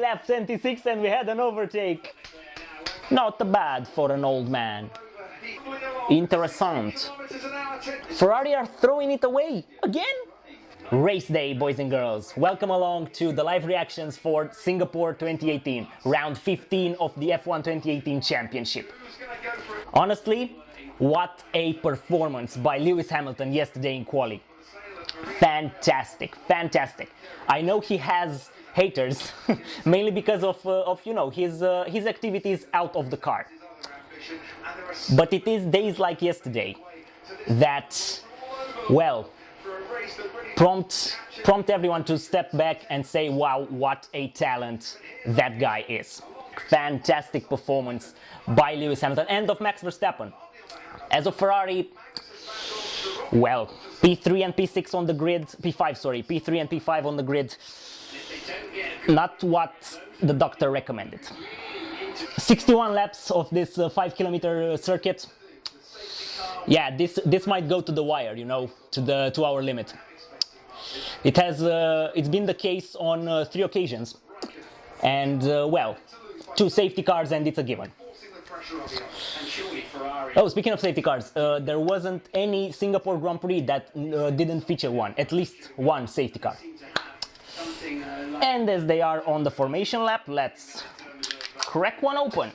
lap 26 and we had an overtake. Not bad for an old man. Interessant. Ferrari are throwing it away again? Race day, boys and girls. Welcome along to the live reactions for Singapore 2018, round 15 of the F1 2018 Championship. Honestly, what a performance by Lewis Hamilton yesterday in quali. Fantastic, fantastic. I know he has haters, mainly because of you know, his activities out of the car. But it is days like yesterday that, well, prompt everyone to step back and say, wow, what a talent that guy is. Fantastic performance by Lewis Hamilton and of Max Verstappen. As of Ferrari, well, P3 and P6 on the grid, P5, sorry, P3 and P5 on the grid, not what the doctor recommended. 61 laps of this 5-kilometer circuit. Yeah, this might go to the wire, you know, to the 2-hour limit. It's been the case on 3 occasions, and well, 2 safety cars and it's a given. Oh, speaking of safety cars, there wasn't any Singapore Grand Prix that didn't feature one, at least one safety car. And as they are on the formation lap, let's crack one open.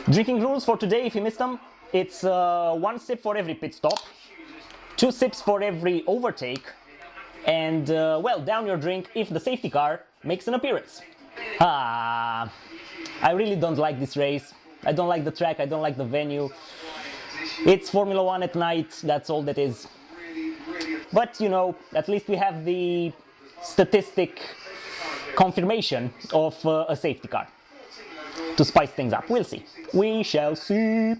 Drinking rules for today, if you missed them, it's 1 sip for every pit stop, 2 sips for every overtake, and well, down your drink if the safety car makes an appearance. I really don't like this race. I don't like the track, I don't like the venue. It's Formula 1 at night, that's all that is. But, you know, at least we have the statistic confirmation of a safety car to spice things up. We'll see. We shall see.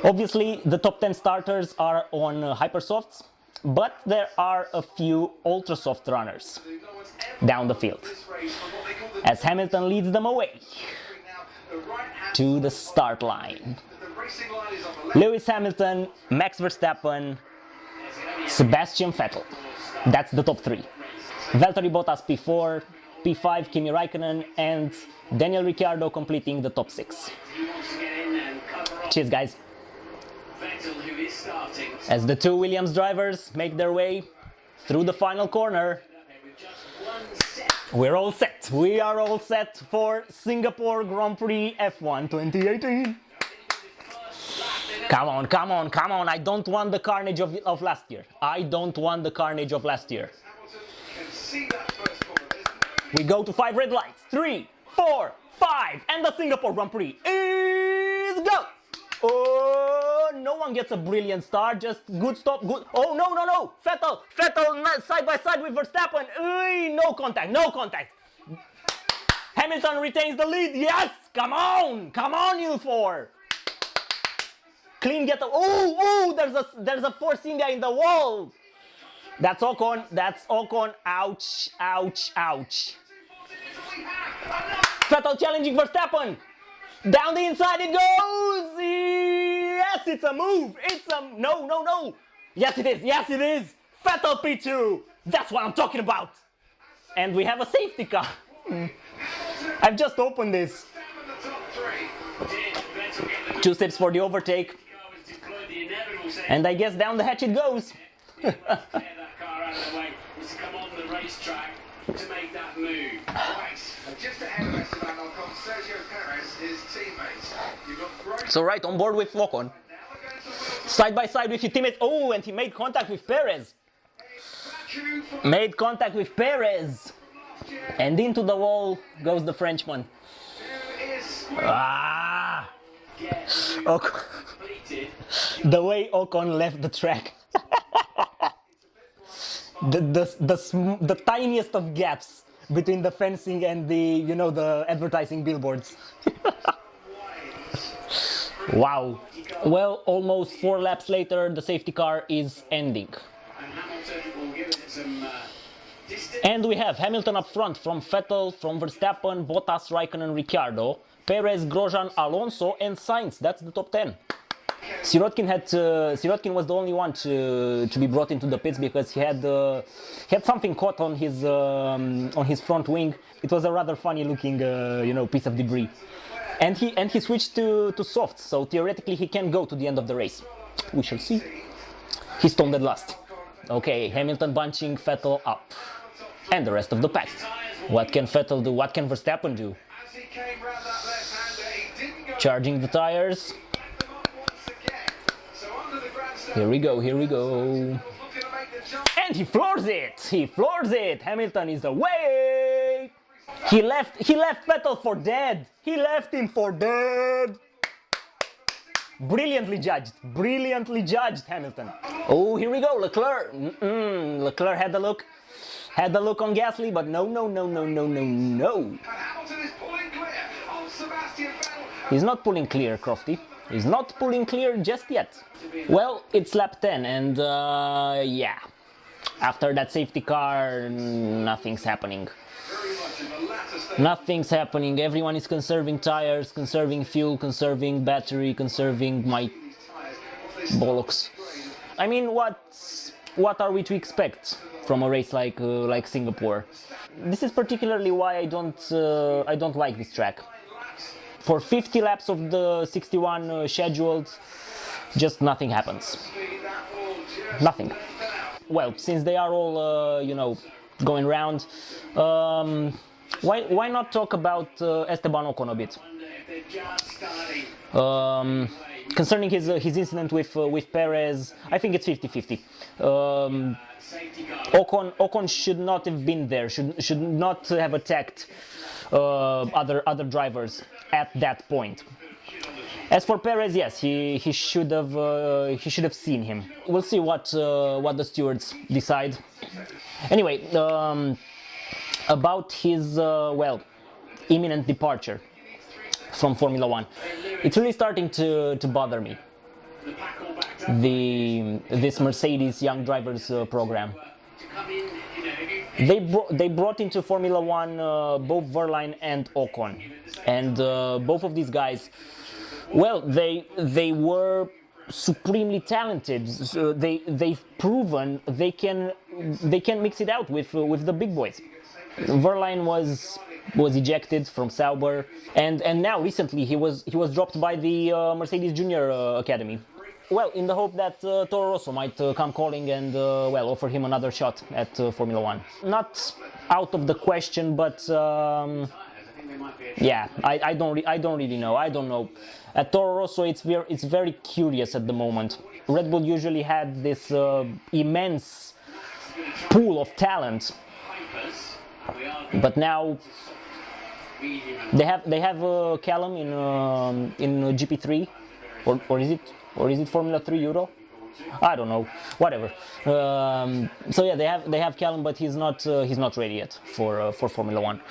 Obviously, the top 10 starters are on hypersofts, but there are a few ultra soft runners down the field, as Hamilton leads them away to the start line. Lewis Hamilton, Max Verstappen, Sebastian Vettel. That's the top 3. Valtteri Bottas P4, P5 Kimi Raikkonen, and Daniel Ricciardo completing the top 6. Cheers, guys. As the 2 Williams drivers make their way through the final corner, we're all set. We are all set for Singapore Grand Prix F1 2018. Come on, come on, come on. I don't want the carnage of last year. I don't want the carnage of last year. We go to 5 red lights. 3, 4, 5. And the Singapore Grand Prix is go. Oh, no one gets a brilliant start. Just good stop. Good. Oh, no, no, no. Vettel side by side with Verstappen. No contact. No contact. Hamilton retains the lead. Yes. Come on. Come on, you 4. Clean get. Oh, there's a Force India in the wall. That's Ocon. That's Ocon. Ouch, ouch, ouch. Vettel challenging Verstappen. Down the inside it goes. Yes, it's a move. It's a no, no, no. Yes, it is. Yes, it is. Vettel P2. That's what I'm talking about. And we have a safety car. I've just opened this. 2 sips for the overtake. And I guess down the hatch it goes. To make that move. Just ahead of Esteban, Ocon, Sergio, Perez, his teammates. So right on board with Ocon. Side by side with your teammates. Oh, and he made contact with Perez. Made contact with Perez. And into the wall goes the Frenchman. Ah! Ocon. The way Ocon left the track. The tiniest of gaps between the fencing and the, you know, the advertising billboards. Wow. Well, almost 4 laps later, the safety car is ending. And we have Hamilton up front from Vettel, from Verstappen, Bottas, Raikkonen, Ricciardo, Perez, Grosjean, Alonso and Sainz. That's the top 10. Sirotkin was the only one to be brought into the pits because he had something caught on his front wing. It was a rather funny looking piece of debris, and he switched to softs, so theoretically he can go to the end of the race. We shall see. He stalled at last. Okay, Hamilton bunching Vettel up, and the rest of the pack. What can Vettel do? What can Verstappen do? Charging the tires. Here we go, here we go. And he floors it! He floors it! Hamilton is away! He left Vettel for dead! He left him for dead! Brilliantly judged, Hamilton. Oh, here we go, Leclerc. Leclerc had the look on Gasly, but no. He's not pulling clear, Crofty. He's not pulling clear just yet. Well, it's lap 10 and yeah, after that safety car, nothing's happening. Nothing's happening. Everyone is conserving tires, conserving fuel, conserving battery, conserving my bollocks. I mean, what are we to expect from a race like Singapore? This is particularly why I don't like this track. For 50 laps of the 61 scheduled, just nothing happens. Nothing. Well, since they are all, going round, why not talk about Esteban Ocon a bit? Concerning his incident with Perez, I think it's 50-50. Ocon should not have been there. Should not have attacked other drivers at that point. As for Perez, yes, he should have seen him. We'll see what the stewards decide. Anyway, about his imminent departure from Formula One, it's really starting to bother me. This Mercedes Young Drivers program. They brought into Formula One both Verlaine and Ocon, and both of these guys, well, they were supremely talented. They've proven they can mix it out with the big boys. Verlaine was ejected from Sauber, and now recently he was dropped by the Mercedes Junior Academy. Well, in the hope that Toro Rosso might come calling and offer him another shot at Formula One. Not out of the question, but yeah, I don't really know. I don't know. At Toro Rosso, it's very curious at the moment. Red Bull usually had this immense pool of talent, but now they have Callum in GP3, or is it Formula 3 Euro? I don't know. Whatever. So yeah, they have Callum, but he's not ready yet for Formula One.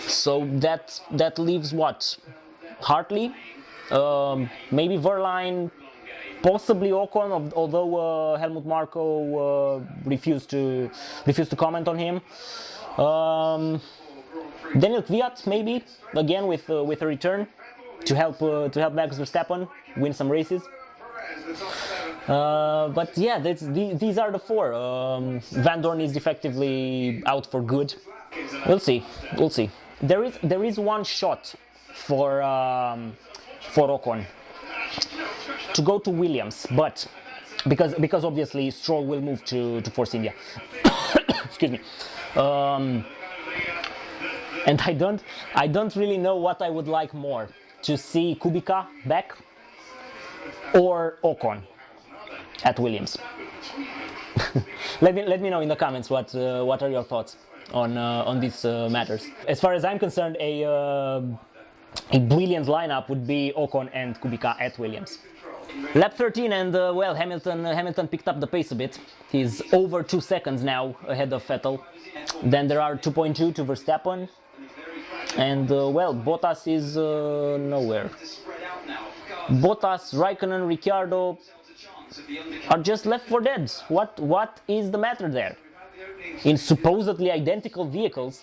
So that leaves what? Hartley, maybe Verlaine, possibly Ocon, although Helmut Marko refused to comment on him. Daniel Kvyat, maybe again with a return to help Max Verstappen win some races. But yeah, these are the four. Van Dorn is effectively out for good. We'll see. There is one shot for Ocon to go to Williams, but because obviously Stroll will move to Force India. Excuse me. And I don't really know what I would like more, to see Kubica back or Ocon at Williams. Let me know in the comments what are your thoughts on these matters. As far as I'm concerned, a brilliant lineup would be Ocon and Kubica at Williams. Lap 13, and Hamilton picked up the pace a bit. He's over 2 seconds now ahead of Vettel. Then there are 2.2 to Verstappen, and Bottas is nowhere. Bottas, Raikkonen, Ricciardo are just left for dead. What is the matter there? In supposedly identical vehicles,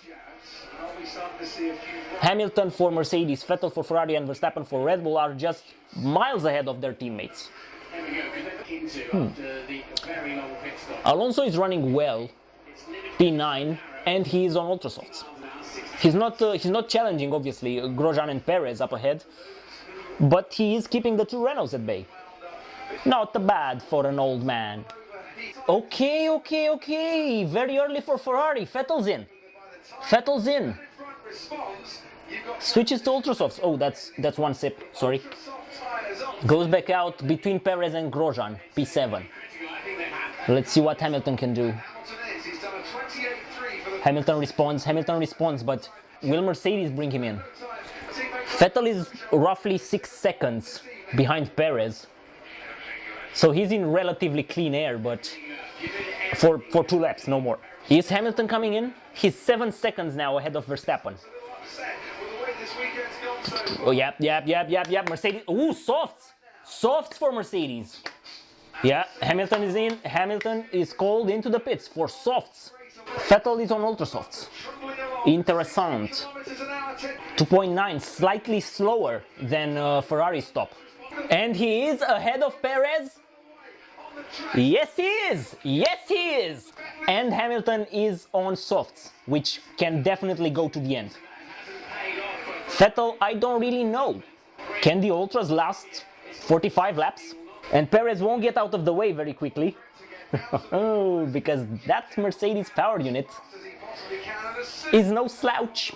starting to see a few. Hamilton for Mercedes, Vettel for Ferrari, and Verstappen for Red Bull are just miles ahead of their teammates. There we go, because they're looking into after the very long pit stop. Alonso is running well, P9, and he is on ultrasofts. He's not challenging, obviously, Grosjean and Perez up ahead, but he is keeping the two Renaults at bay. Not bad for an old man. Okay. Very early for Ferrari. Vettel's in. Switches to ultrasofts. Oh, that's one sip. Sorry. Goes back out between Perez and Grosjean. P7. Let's see what Hamilton can do. Hamilton responds, but will Mercedes bring him in? Vettel is roughly 6 seconds behind Perez. So he's in relatively clean air, but for 2 laps, no more. Is Hamilton coming in? He's 7 seconds now ahead of Verstappen. Oh, yep. Mercedes. Ooh, softs for Mercedes. Yeah, Hamilton is in. Hamilton is called into the pits for softs. Vettel is on ultrasofts. Interessant. 2.9, slightly slower than Ferrari's stop. And he is ahead of Perez. Yes, he is. And Hamilton is on softs, which can definitely go to the end. Vettel, I don't really know. Can the ultras last 45 laps? And Perez won't get out of the way very quickly. Because that Mercedes power unit is no slouch.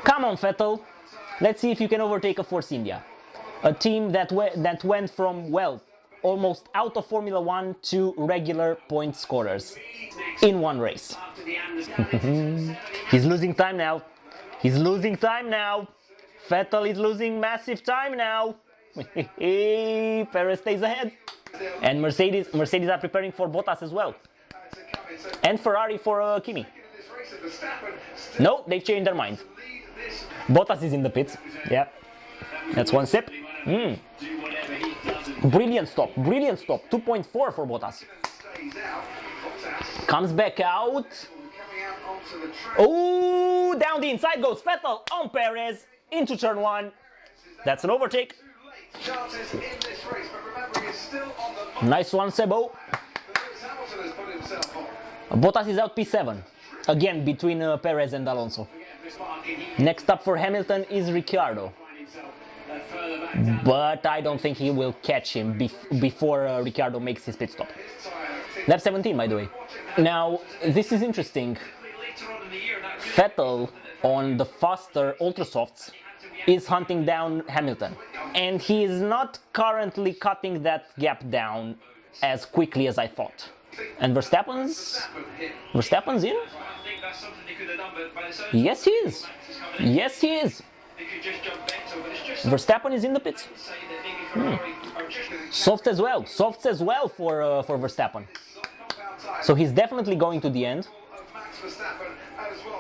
Come on, Vettel. Let's see if you can overtake a Force India. A team that went from, well, almost out of Formula 1 to regular point scorers in one race. He's losing time now. Vettel is losing massive time now. Perez stays ahead. And Mercedes are preparing for Bottas as well. And Ferrari for Kimi. No, they've changed their mind. Bottas is in the pits. Yeah. That's one sip. Brilliant stop. 2.4 for Bottas. Comes back out. Oh, down the inside goes Vettel on Perez into turn 1. That's an overtake. Nice one, Sebo. Bottas is out P7. Again, between Perez and Alonso. Next up for Hamilton is Ricciardo. But I don't think he will catch him before Ricciardo makes his pit stop. Lap 17, by the way. Now, this is interesting. Vettel, on the faster ultrasofts, is hunting down Hamilton. And he is not currently cutting that gap down as quickly as I thought. And Verstappen's in? Yes, he is. Verstappen is in the pits. Softs as well for Verstappen. So he's definitely going to the end.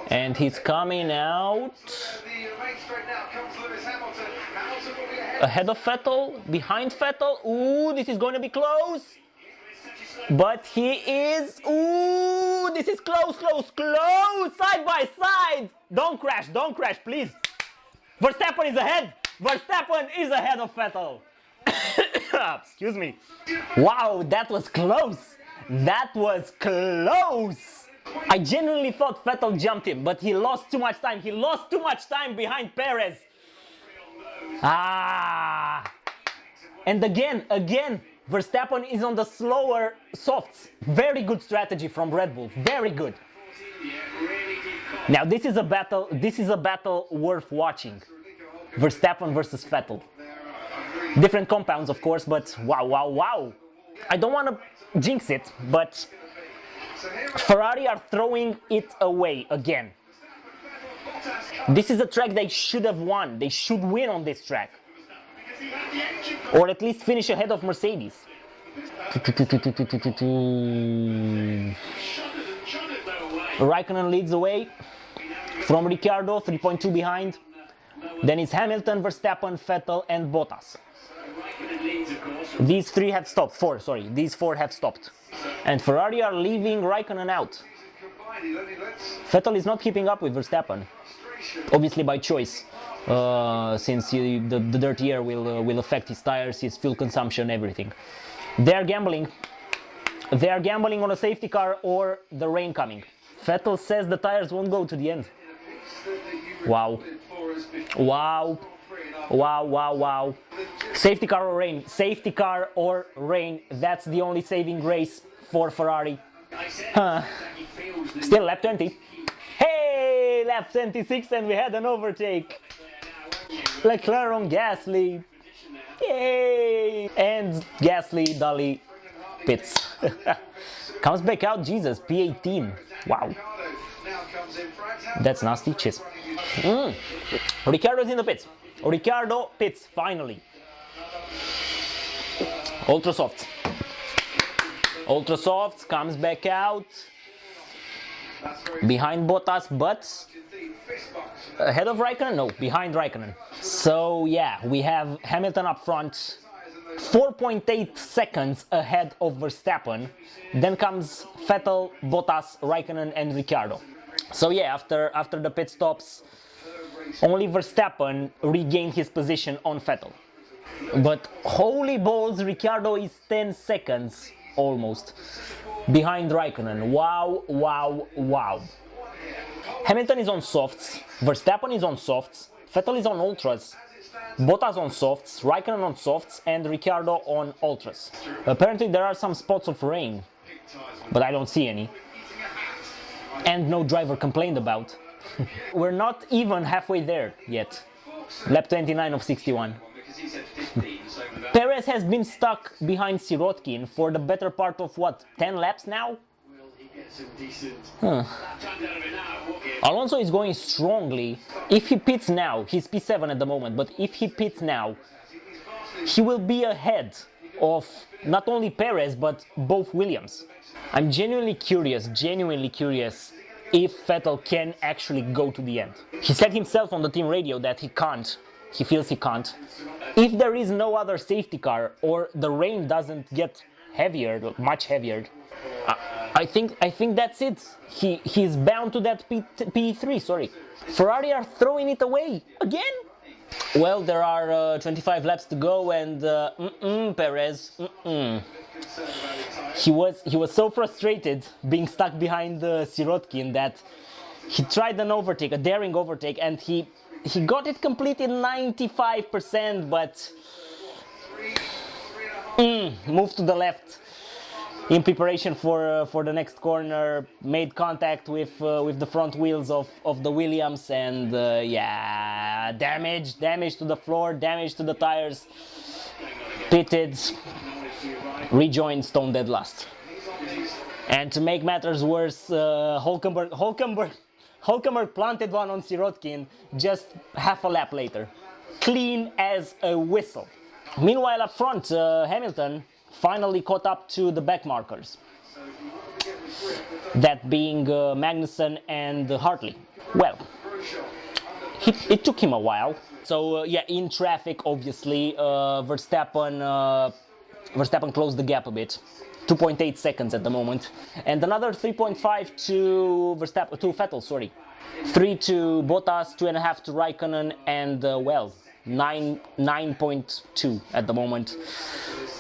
And he's coming out ahead of Vettel, behind Vettel. Ooh, this is going to be close. But he is... Ooh, this is close. Side by side. Don't crash, please. Verstappen is ahead of Vettel. Excuse me. Wow, that was close. I genuinely thought Vettel jumped him, but he lost too much time. Behind Perez. And again, Verstappen is on the slower softs. Very good strategy from Red Bull. Very good. Now this is a battle worth watching. Verstappen versus Vettel. Different compounds, of course, but wow. I don't want to jinx it, but Ferrari are throwing it away again. This is a track they should have won. They should win on this track. Or at least finish ahead of Mercedes. Raikkonen leads away from Ricciardo, 3.2 behind. Then it's Hamilton, Verstappen, Vettel and Bottas. These four have stopped. And Ferrari are leaving Raikkonen out. Vettel is not keeping up with Verstappen, obviously by choice, since the dirty air will affect his tires, his fuel consumption, everything. They are gambling. They are gambling on a safety car or the rain coming. Vettel says the tires won't go to the end. Wow. Wow. Wow, wow, wow. Safety car or rain. Safety car or rain. That's the only saving grace for Ferrari. Still lap 20. Hey, lap 26 and we had an overtake. Leclerc on Gasly. Yay! And Gasly, Dolly pits. Comes back out, Jesus, P18. Wow. That's nasty, cheers. Ricciardo's in the pits. Ricciardo pits, finally. Ultra Softs. Ultra Softs comes back out. Behind Bottas, but ahead of Raikkonen? No, behind Raikkonen. So yeah, we have Hamilton up front, 4.8 seconds ahead of Verstappen. Then comes Vettel, Bottas, Raikkonen and Ricciardo. So yeah, after the pit stops, only Verstappen regained his position on Vettel. But holy balls, Ricciardo is 10 seconds almost behind Raikkonen. Wow, wow, wow. Hamilton is on softs, Verstappen is on softs, Vettel is on ultras, Bottas on softs, Raikkonen on softs and Ricciardo on ultras. Apparently there are some spots of rain, but I don't see any. And no driver complained about. We're not even halfway there yet. Lap 29 of 61. Perez has been stuck behind Sirotkin for the better part of what, 10 laps now? Alonso is going strongly. If he pits now, he's P7 at the moment, but if he pits now, he will be ahead of not only Perez but both Williams. I'm genuinely curious if Vettel can actually go to the end. He said himself on the team radio that he can't. He feels he can't. If there is no other safety car or the rain doesn't get heavier, much heavier, I think that's it. He's bound to that P3, sorry. Ferrari are throwing it away again. Well, there are 25 laps to go and Perez. He was so frustrated being stuck behind Sirotkin that he tried an overtake, a daring overtake, and he got it completed 95%, but moved to the left in preparation for the next corner, made contact with the front wheels of the Williams, and yeah, damage to the floor, damage to the tires, pitted, rejoined stone dead last. And to make matters worse, Hülkenberg planted one on Sirotkin just half a lap later. Clean as a whistle. Meanwhile up front, Hamilton finally caught up to the back markers. That being Magnussen and Hartley. Well, it took him a while. So yeah, in traffic obviously, Verstappen closed the gap a bit. 2.8 seconds at the moment, and another 3.5 to Vettel, sorry. 3 to Bottas, 2.5 to Raikkonen, and well, 9.2 at the moment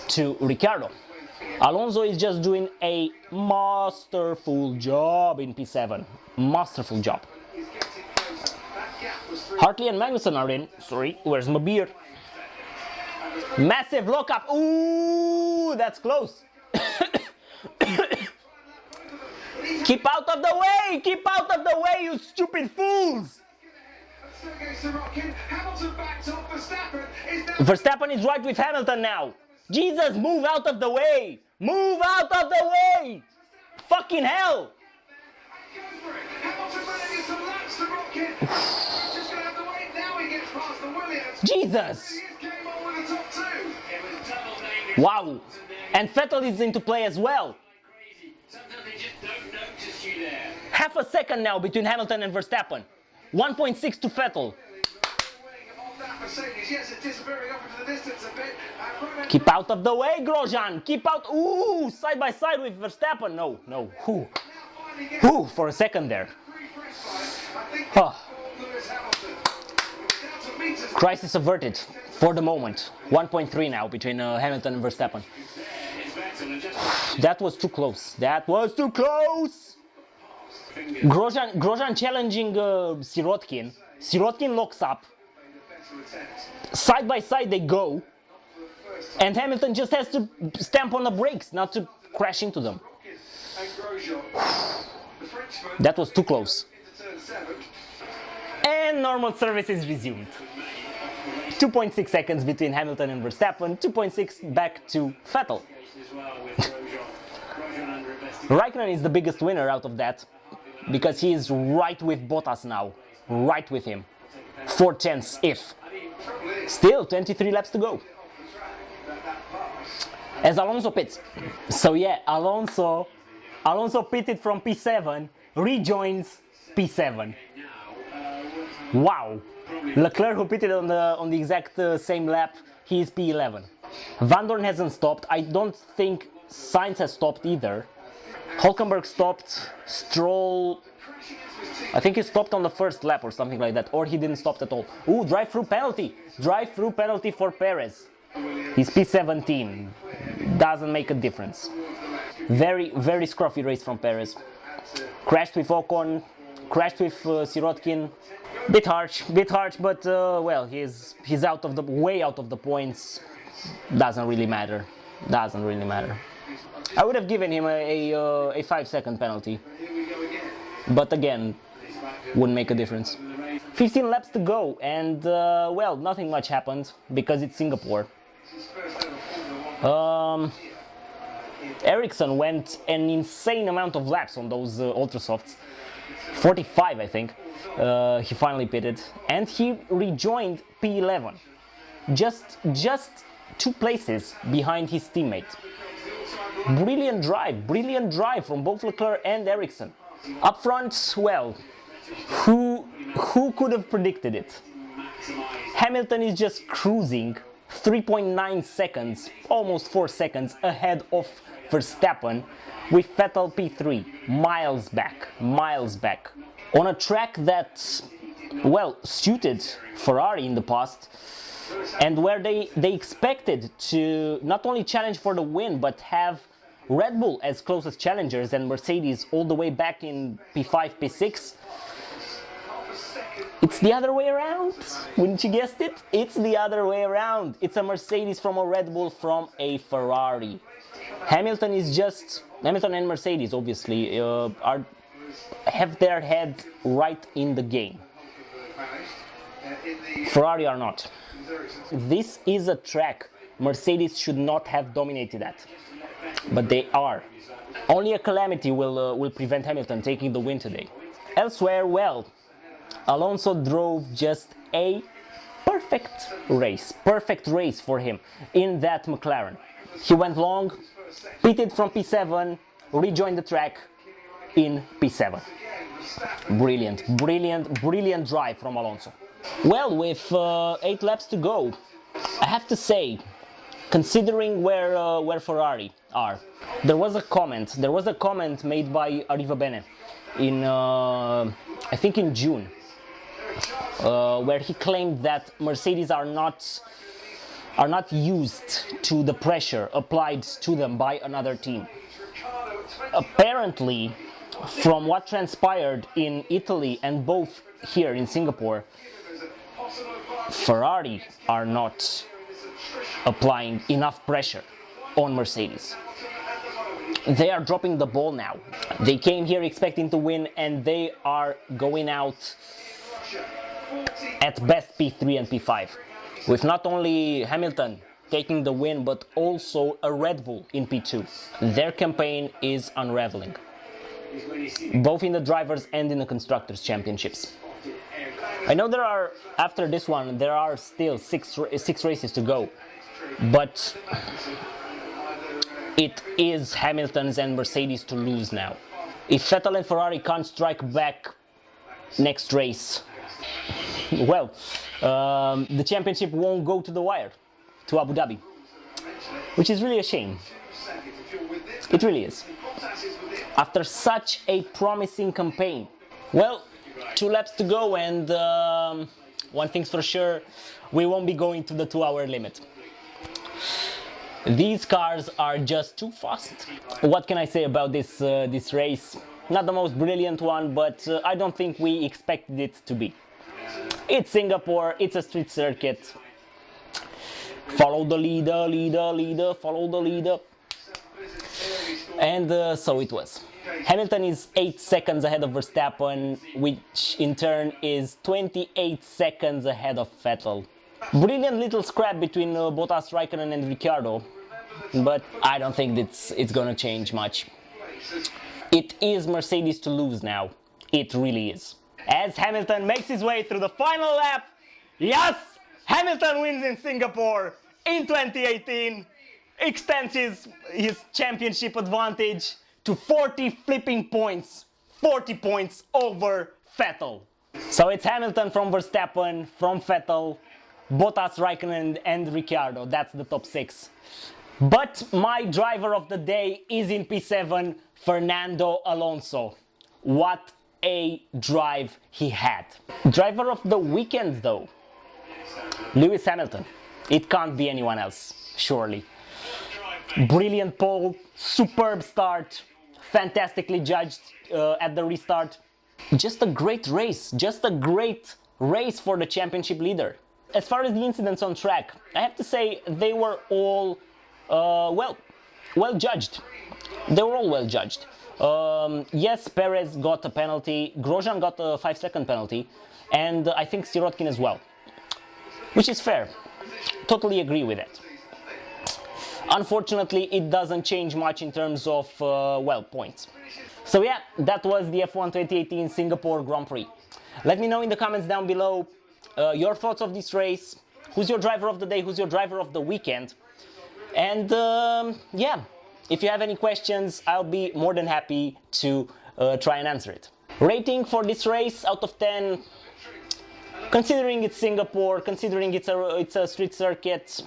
to Ricciardo. Alonso is just doing a masterful job in P7. Masterful job. Hartley and Magnussen are in. Sorry, where's my beer? Massive lockup. Ooh, that's close. Keep out of the way! Keep out of the way, you stupid fools! Verstappen is right with Hamilton now. Jesus, move out of the way! Move out of the way! Fucking hell! Jesus! Wow! And Vettel is into play as well. Half a second now between Hamilton and Verstappen. 1.6 to Vettel. Keep out of the way, Grosjean. Keep out. Ooh, side by side with Verstappen. No. Ooh. finally gets Ooh, for a second there. free press line. I think Oh. Lewis Hamilton. It was down to meters. Crisis averted for the moment. 1.3 now between Hamilton and Verstappen. That was too close. That was too close! Grosjean challenging Sirotkin. Sirotkin locks up. Side by side they go. And Hamilton just has to stamp on the brakes, not to crash into them. And Grosjean. The Frenchman That was too close. into turn 7. And normal service is resumed. 2.6 seconds between Hamilton and Verstappen, 2.6 back to Vettel. Raikkonen is the biggest winner out of that, because he is right with Bottas now, right with him. 4/10 if. Still 23 laps to go. As Alonso pits. So yeah, Alonso pitted from P7, rejoins P7. Wow. Leclerc, who pitted on the exact same lap, he is P11. Van Dorn hasn't stopped. I don't think Sainz has stopped either. Hulkenberg stopped. Stroll, I think he stopped on the first lap or something like that, or he didn't stop at all. Ooh, drive-through penalty. Drive-through penalty for Perez. He's P17. Doesn't make a difference. Very, very scruffy race from Perez. Crashed with Ocon, crashed with Sirotkin. Bit harsh, but well, he's out of the way out of the points. Doesn't really matter. Doesn't really matter. I would have given him a 5-second penalty, but again, wouldn't make a difference. 15 laps to go, and well, nothing much happened because it's Singapore. Ericsson went an insane amount of laps on those ultra softs. 45, I think. He finally pitted, and he rejoined P11, just 2 places behind his teammate. Brilliant drive from both Leclerc and Ericsson. Up front, well, who could have predicted it? Hamilton is just cruising 3.9 seconds, almost 4 seconds ahead of Verstappen, with Vettel P3, miles back. On a track that, well, suited Ferrari in the past, and where they expected to not only challenge for the win, but have Red Bull as closest challengers and Mercedes all the way back in P5, P6. It's the other way around. Wouldn't you guess it? It's the other way around. It's a Mercedes from a Red Bull from a Ferrari. Hamilton and Mercedes obviously have their head right in the game. Ferrari are not. This is a track Mercedes should not have dominated at, but they are. Only a calamity will prevent Hamilton taking the win today. Elsewhere, well, Alonso drove just a perfect race for him in that McLaren. He went long, pitted from P7, rejoined the track in P7. Brilliant drive from Alonso. Well, with 8 laps to go, I have to say, considering where Ferrari are, there was a comment made by Arrivabene in I think in June, where he claimed that Mercedes are not used to the pressure applied to them by another team. Apparently, from what transpired in Italy and both here in Singapore, Ferrari are not applying enough pressure on Mercedes. They are dropping the ball now. They came here expecting to win, and they are going out at best P3 and P5, with not only Hamilton taking the win, but also a Red Bull in P2. Their campaign is unraveling, both in the drivers and in the constructors' championships. I know after this one, there are still six races to go, but it is Hamilton's and Mercedes to lose now. If Vettel and Ferrari can't strike back next race, well, the championship won't go to the wire, to Abu Dhabi, which is really a shame. It really is. after such a promising campaign. Well, 2 laps to go, and one thing's for sure, we won't be going to the 2-hour limit. These cars are just too fast. What can I say about this race? Not the most brilliant one, but I don't think we expected it to be. It's Singapore, it's a street circuit. Follow the leader, follow the leader. And so it was. Hamilton is 8 seconds ahead of Verstappen, which in turn is 28 seconds ahead of Vettel. Brilliant little scrap between Bottas, Raikkonen and Ricciardo, but I don't think it's gonna change much. It is Mercedes to lose now. It really is. As Hamilton makes his way through the final lap, yes! Hamilton wins in Singapore in 2018, extends his championship advantage to 40 flipping points, 40 points over Vettel. So it's Hamilton from Verstappen, from Vettel, Bottas, Raikkonen and Ricciardo. That's the top 6. But my driver of the day is in P7, Fernando Alonso. What a drive he had. Driver of the weekend though, Lewis Hamilton. It can't be anyone else, surely. Brilliant pole, superb start, fantastically judged at the restart. Just a great race for the championship leader. As far as the incidents on track, I have to say they were all well judged. They were all well judged. Yes, Perez got a penalty, Grosjean got a 5-second penalty, and I think Sirotkin as well, which is fair. Totally agree with it. Unfortunately, it doesn't change much in terms of, points. So yeah, that was the F1 2018 Singapore Grand Prix. Let me know in the comments down below your thoughts of this race. Who's your driver of the day? Who's your driver of the weekend? And yeah, if you have any questions, I'll be more than happy to try and answer it. Rating for this race out of 10, considering it's Singapore, considering it's a street circuit,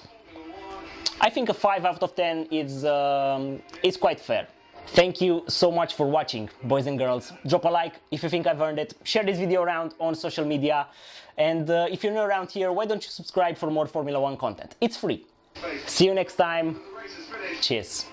I think a 5 out of 10 is quite fair. Thank you so much for watching, boys and girls. Drop a like if you think I've earned it. Share this video around on social media. And if you're new around here, why don't you subscribe for more Formula 1 content? It's free. See you next time. Cheers.